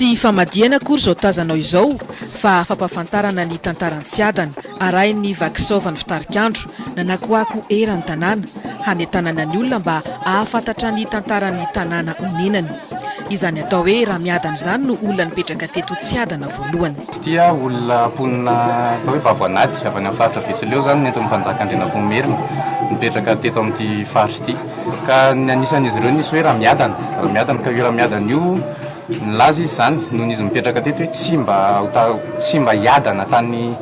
Tsy famadiana akory izao tazanao izao fa fampafantarana ny tantaran-tsiadana arahin'ny vakisovan'ny fitarikandro nanakoako eran'ny tanàna hanetanana ny olona mba ahafantatra ny tantaran'ny tanàna onenany. Izany atao hoe raha miadana izany no olona nipetraka teto Tsiadana voalohany. Tia olona mponina atao hoe Baboanady avy any amin'ny faritra Betsileo zany nentin'ny mpanjaka Andrianampomerina nipetraka teto amin'ity faritra ity. Ka anisan'izy ireo nisy hoe raha miadana ka io raha miadana io nilaza izy zany noho izy mipetraka teto hoe tsy mba hiadana tany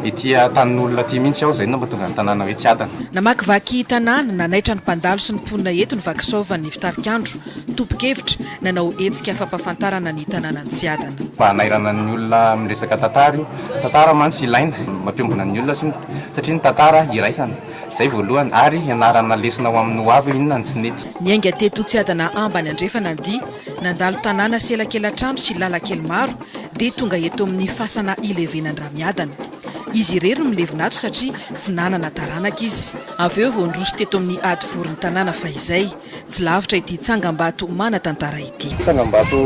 ety tanin'olona ty mihitsy aho, zay no mahatonga ny tanàna hoe Tsiadana. Namakivaky tanàna nanaitra ny mpandalo sy ny mponina eto ny vakisovan'ny fitarikandro, topokevitra nanao hetsika fampafantarana ny tanànan'ny Tsiadana. Mba hanairana ny olona miresaka tantara, tantara mantsy ilaina mampiambina ny olona satria ny tantara iraisana. Zay voalohany ary ianarana lesona ho amin'ny hoavy inona ny tsy nety. Niainga teto Tsiadana ambany andrefana dia nandalo tanàna sy elakelan-trano sy lalakely maro dia tonga eto amin'ny fasana ilevenan'ny Ramiadana. Izy irery no milevinato satria tsy nanana taranaka izy. Avy eo vao nirosy teto amin'ny ady vorin'ny tanàna fahizay, tsy lavitra ity tsangam-bato manatantara ity. Tsangam-bato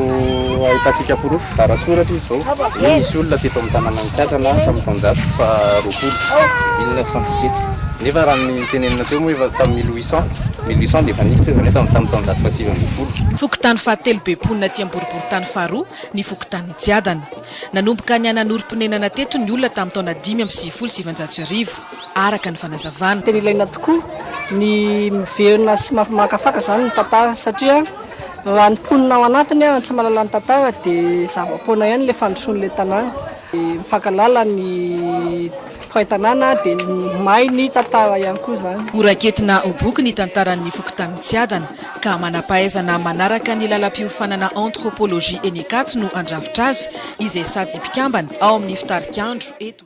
ahitantsika porofo daratsoratra izy zao. Misy olona teto amin'ny tanàna ny Tsiadana tamin'ny taonjato fa 1917. Nefa raha ny tenenina teo moa efa tamin'ny 1800 dia efa nify nefa tamin'ny taonjato fa 19. Fokontany fahatelo be mponina aty amboriboritany faharoa ny fokontany Tsiadana. Nanomboka ny anan'orim-ponenana teto ny olona tamin'ny taona 5 araka ny fanazavana. Tena ilaina tokoa ny miverina sy makafaka zany ny tantara satria raha ny mponina ao anatiny tsy mahalala ny tantara dia zava-poana ihany ilay fandrosoan'ilay tanàna. Mifankalala ny tanàna dia may ny tantara ihany koa zany. Oranketina ho boky ny tantaran'ny fokontany Tsiadana ka manam-pahaizana manaraka ny lalam-piofanana anthropologie eny Ankatso no andrafitra azy izay sady mpikambana ao amin'ny fitarikandro eto.